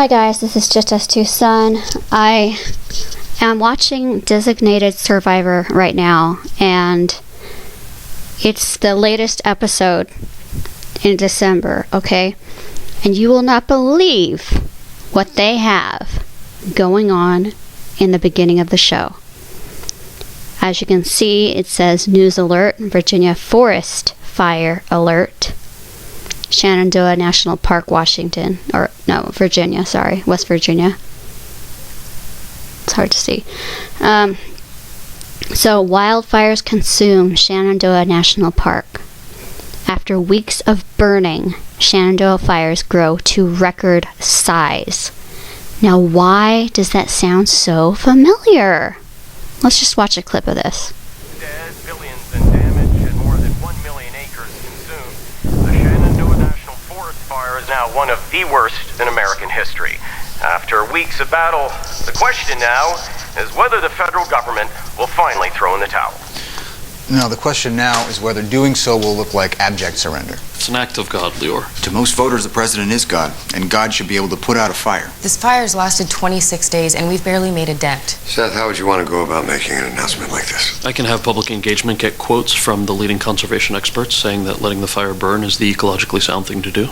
Hi guys, this is Just Us Two Sun. I am watching Designated Survivor right now, and it's the latest episode in December, okay? And you will not believe what they have going on in the beginning of the show. As you can see, it says News Alert, Virginia Forest Fire Alert. Shenandoah National Park, Washington, Virginia, West Virginia. It's hard to see. So, wildfires consume Shenandoah National Park. After weeks of burning, Shenandoah fires grow to record size. Now, why does that sound so familiar? Let's just watch a clip of this. Dead, billions in damage, and more than 1 million acres consumed. The Shenandoah National Forest fire is now one of the worst in American history. After weeks of battle, the question now is whether the federal government will finally throw in the towel. No, the question now is whether doing so will look like abject surrender. It's an act of God, Lior. To most voters, the president is God, and God should be able to put out a fire. This fire's lasted 26 days, and we've barely made a dent. Seth, how would you want to go about making an announcement like this? I can have public engagement get quotes from the leading conservation experts saying that letting the fire burn is the ecologically sound thing to do.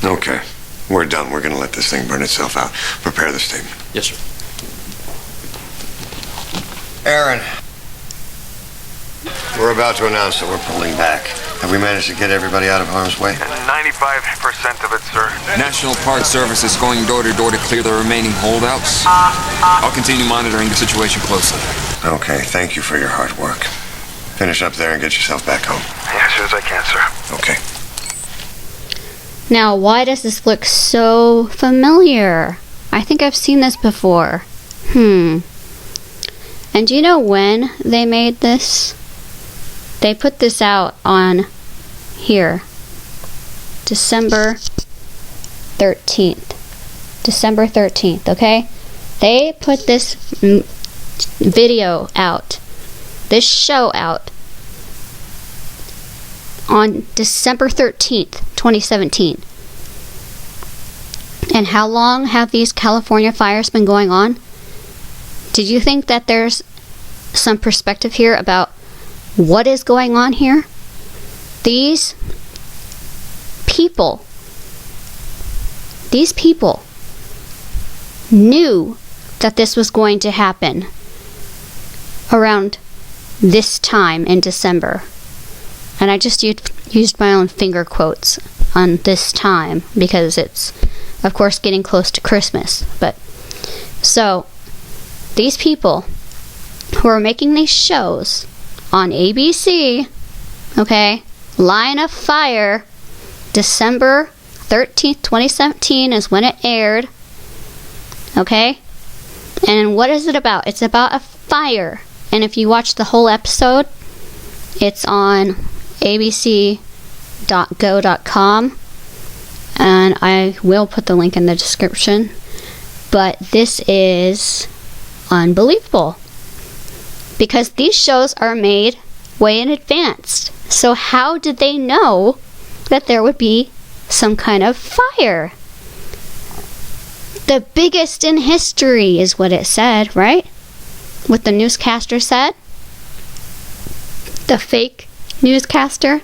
Okay. We're done. We're going to let this thing burn itself out. Prepare the statement. Yes, sir. Aaron, we're about to announce that we're pulling back. Have we managed to get everybody out of harm's way? 95% of it, sir. National Park Service is going door to door to clear the remaining holdouts. I'll continue monitoring the situation closely. Okay, thank you for your hard work. Finish up there and get yourself back home. Yeah, as soon as I can, sir. Okay. Now, why does this look so familiar? I think I've seen this before. And do you know when they made this? They put this out on here, December 13th. December 13th, okay? They put this video out, this show out, on December 13th, 2017. And how long have these California fires been going on? Did you think that there's some perspective here about what is going on here? These people knew that this was going to happen around this time in December. And I just used my own finger quotes on this time because it's, of course, getting close to Christmas. But so these people who are making these shows on ABC, okay, Line of Fire, December 13th, 2017 is when it aired, okay? And what is it about? It's about a fire. And if you watch the whole episode, it's on abc.go.com, and I will put the link in the description. But this is unbelievable, because these shows are made way in advance. So how did they know that there would be some kind of fire? The biggest in history is what it said, right? What the newscaster said. The fake newscaster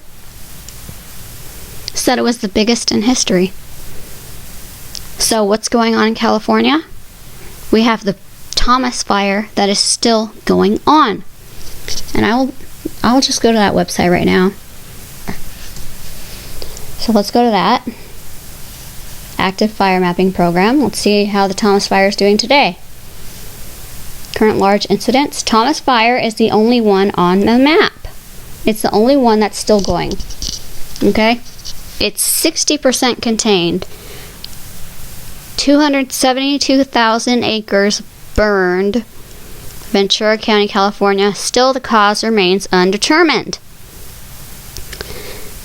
said it was the biggest in history. So what's going on in California? We have the Thomas fire that is still going on. And I'll just go to that website right now. So let's go to that. Active fire mapping program. Let's see how the Thomas fire is doing today. Current large incidents. Thomas fire is the only one on the map. It's the only one that's still going. Okay? It's 60% contained. 272,000 acres burned. Ventura County, California. Still, the cause remains undetermined.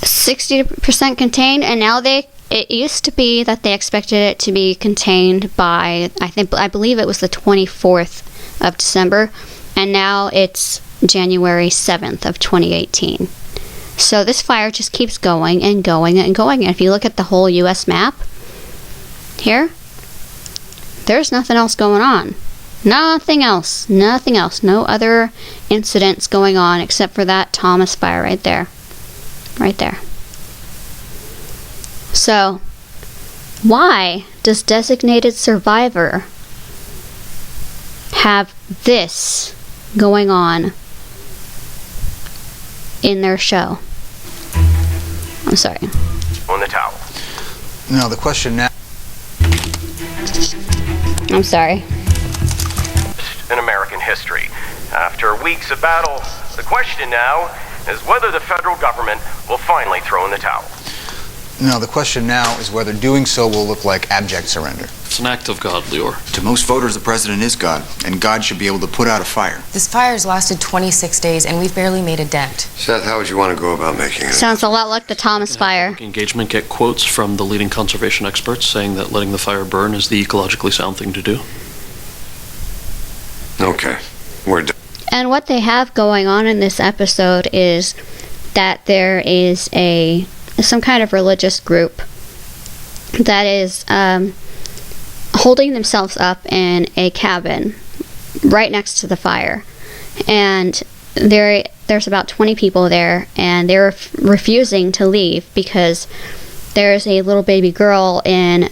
60% contained, and now it used to be that they expected it to be contained by, I believe it was the 24th of December, and now it's January 7th of 2018. So this fire just keeps going and going and going. And if you look at the whole U.S. map, here, there's nothing else going on. Nothing else. Nothing else. No other incidents going on except for that Thomas fire right there. Right there. So, why does Designated Survivor have this going on in their show? I'm sorry. On the towel. No, the question now... I'm sorry. In American history. After weeks of battle, the question now is whether the federal government will finally throw in the towel. No, the question now is whether doing so will look like abject surrender. It's an act of God, Lior. To most voters, the president is God, and God should be able to put out a fire. This fire has lasted 26 days, and we've barely made a dent. Seth, how would you want to go about making it? Sounds a lot like the Thomas fire. Engagement get quotes from the leading conservation experts saying that letting the fire burn is the ecologically sound thing to do. Okay, we're done. And what they have going on in this episode is that there is some kind of religious group that is holding themselves up in a cabin right next to the fire. And there's about 20 people there, and they're refusing to leave because there's a little baby girl in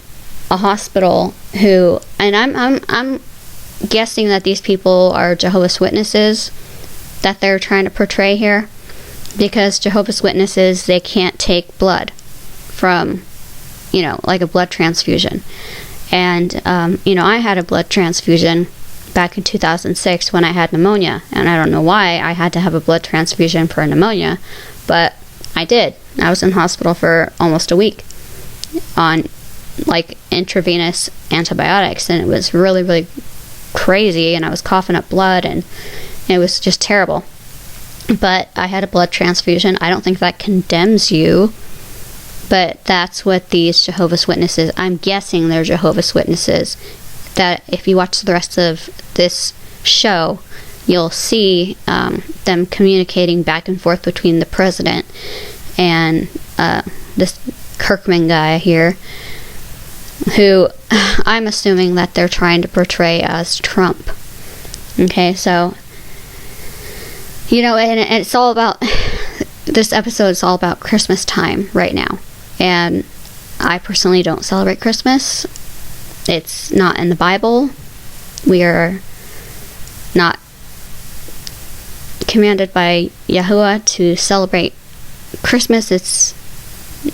a hospital who, and I'm guessing that these people are Jehovah's Witnesses that they're trying to portray here, because Jehovah's Witnesses, they can't take blood from, like a blood transfusion. And, I had a blood transfusion back in 2006 when I had pneumonia, and I don't know why I had to have a blood transfusion for pneumonia, but I did. I was in hospital for almost a week on, intravenous antibiotics, and it was really, really crazy, and I was coughing up blood, and it was just terrible. But I had a blood transfusion. I don't think that condemns you, but that's what these Jehovah's Witnesses, I'm guessing they're Jehovah's Witnesses, that if you watch the rest of this show, you'll see them communicating back and forth between the president and this Kirkman guy here, who I'm assuming that they're trying to portray as Trump. Okay, so, and it's all about, this episode is all about Christmas time right now. And I personally don't celebrate Christmas. It's not in the Bible. We are not commanded by Yahuwah to celebrate Christmas. It's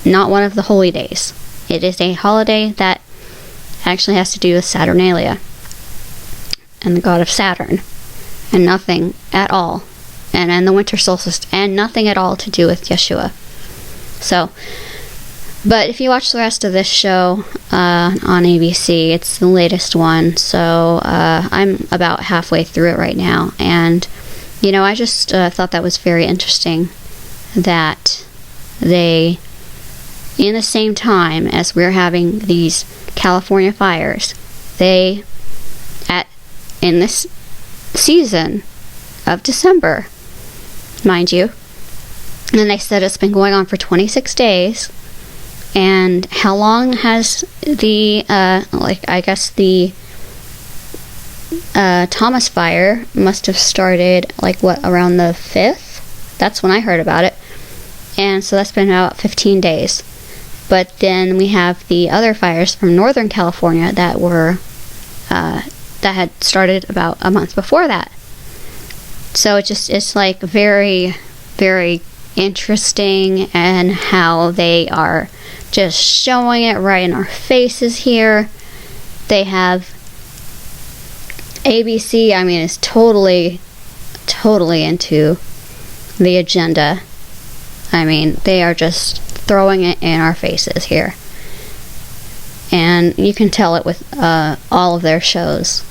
not one of the holy days. It is a holiday that actually has to do with Saturnalia and the god of Saturn, and nothing at all, and the winter solstice, and nothing at all to do with Yeshua. So, but if you watch the rest of this show on ABC, it's the latest one, so I'm about halfway through it right now, and I just thought that was very interesting that they, in the same time as we're having these California fires, they, in this season of December, mind you, and they said it's been going on for 26 days, and how long has the, the Thomas fire must have started, around the 5th? That's when I heard about it. And so that's been about 15 days. But then we have the other fires from Northern California that were, that had started about a month before that. So it's very, very interesting, and how they are just showing it right in our faces here. They have ABC, is totally into the agenda. They are just throwing it in our faces here. And you can tell it with all of their shows.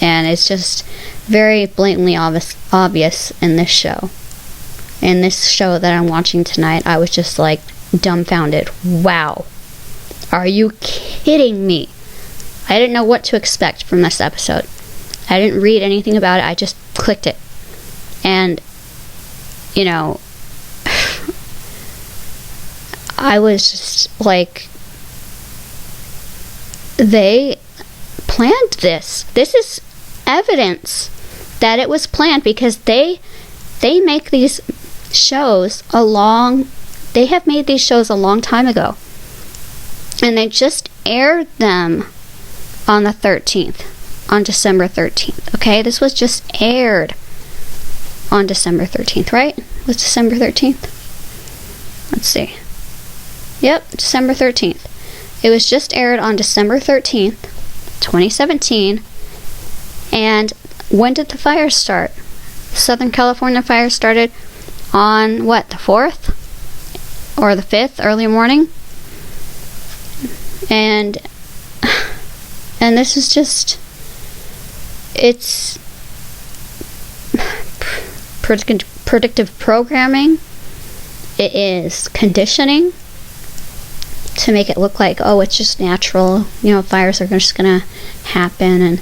And it's just very blatantly obvious in this show. In this show that I'm watching tonight, I was just dumbfounded. Wow. Are you kidding me? I didn't know what to expect from this episode. I didn't read anything about it. I just clicked it. And, I was just they planned this. This is evidence that it was planned, because they make these shows they have made these shows a long time ago, and they just aired them on the 13th, on December 13th. Okay, this was just aired on December 13th, right? It was December 13th? Let's see. Yep, December 13th. It was just aired on December 13th, 2017. And when did the fire start? Southern California fire started on what, the 4th? Or the 5th, early morning? And this is just, it's predictive programming. It is conditioning to make it look like, oh, it's just natural, fires are just gonna happen, and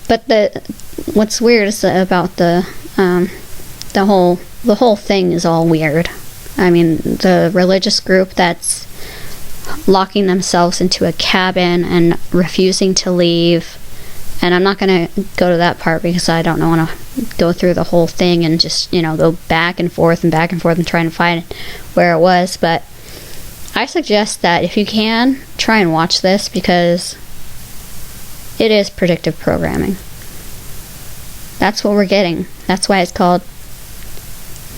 but what's weird is about the whole thing is all weird. I mean, the religious group that's locking themselves into a cabin and refusing to leave, and I'm not going to go to that part because I don't want to go through the whole thing and just, go back and forth and trying to find where it was. But I suggest that if you can, try and watch this, because it is predictive programming. That's what we're getting. That's why it's called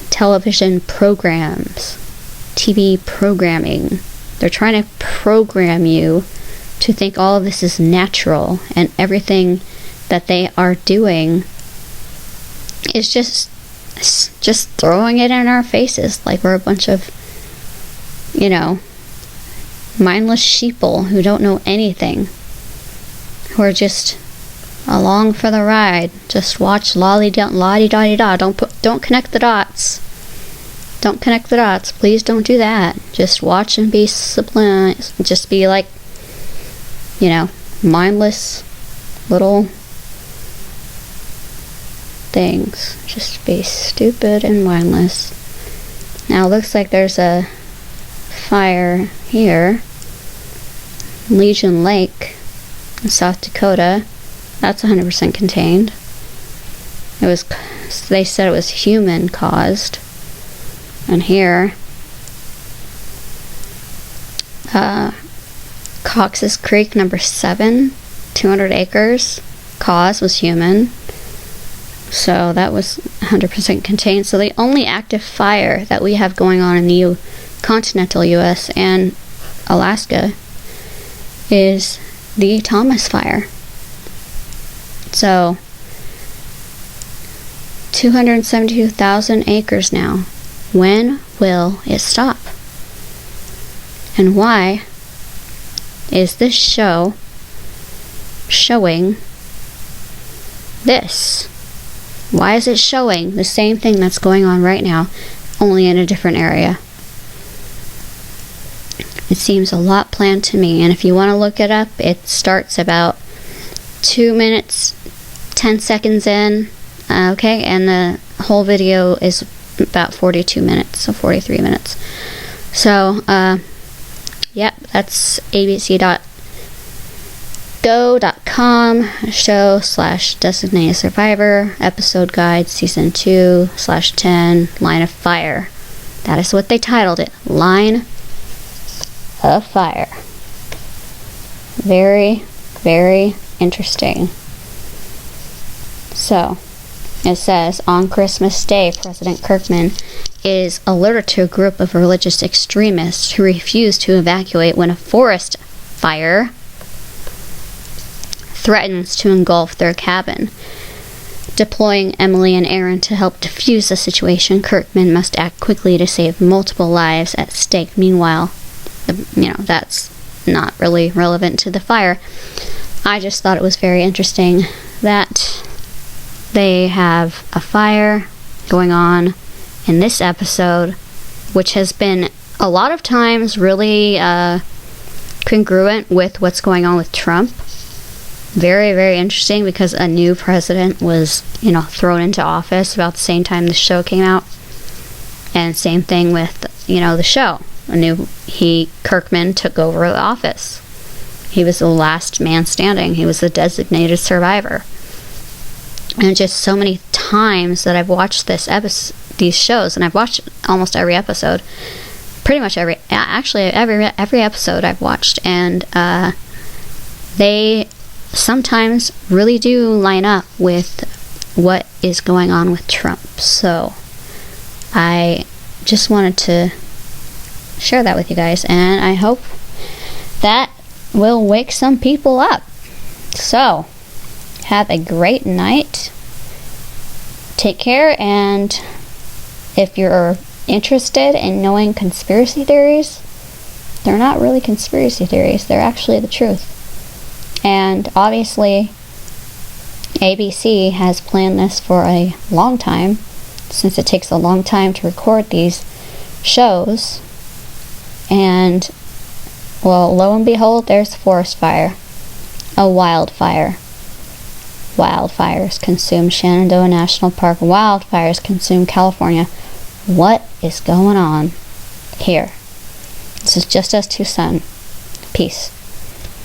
television programs, TV programming. They're trying to program you to think all of this is natural, and everything that they are doing is just throwing it in our faces like we're a bunch of, mindless sheeple who don't know anything, who are just along for the ride. Just watch la-di-da-di-da. Don't connect the dots. Don't connect the dots. Please don't do that. Just watch and be sublime. Just be like, mindless little things. Just be stupid and mindless. Now it looks like there's a fire here. Legion Lake in South Dakota. That's 100% contained. They said it was human caused. And here, Cox's Creek, number 7, 200 acres, cause was human. So that was 100% contained. So the only active fire that we have going on in the continental U.S. and Alaska is the Thomas Fire. So 272,000 acres now. When will it stop? And why is this show showing this? Why is it showing the same thing that's going on right now, only in a different area? It seems a lot planned to me, and if you want to look it up, it starts about 2 minutes, 10 seconds in, okay, and the whole video is about 42 minutes, so 43 minutes. So, yep, that's abc.go.com/designated survivor, episode guide, season 2/10, Line of Fire. That is what they titled it, Line of Fire. Very, very interesting. So, it says, on Christmas Day, President Kirkman is alerted to a group of religious extremists who refuse to evacuate when a forest fire threatens to engulf their cabin. Deploying Emily and Aaron to help defuse the situation, Kirkman must act quickly to save multiple lives at stake. Meanwhile, that's not really relevant to the fire. I just thought it was very interesting that they have a fire going on in this episode, which has been a lot of times really congruent with what's going on with Trump. Very, very interesting, because a new president was, thrown into office about the same time the show came out. And same thing with, the show. Kirkman took over the office. He was the last man standing. He was the designated survivor. And just so many times that I've watched these shows, and I've watched almost every episode, pretty much every episode I've watched, and they sometimes really do line up with what is going on with Trump. So I just wanted to share that with you guys, and I hope that will wake some people up. So have a great night. Take care, and if you're interested in knowing conspiracy theories, they're not really conspiracy theories. They're actually the truth. And obviously, ABC has planned this for a long time, since it takes a long time to record these shows. And, well, lo and behold, there's a forest fire. A wildfire. Wildfires consume Shenandoah National Park. Wildfires consume California. What is going on here? This is just us two, son. Peace.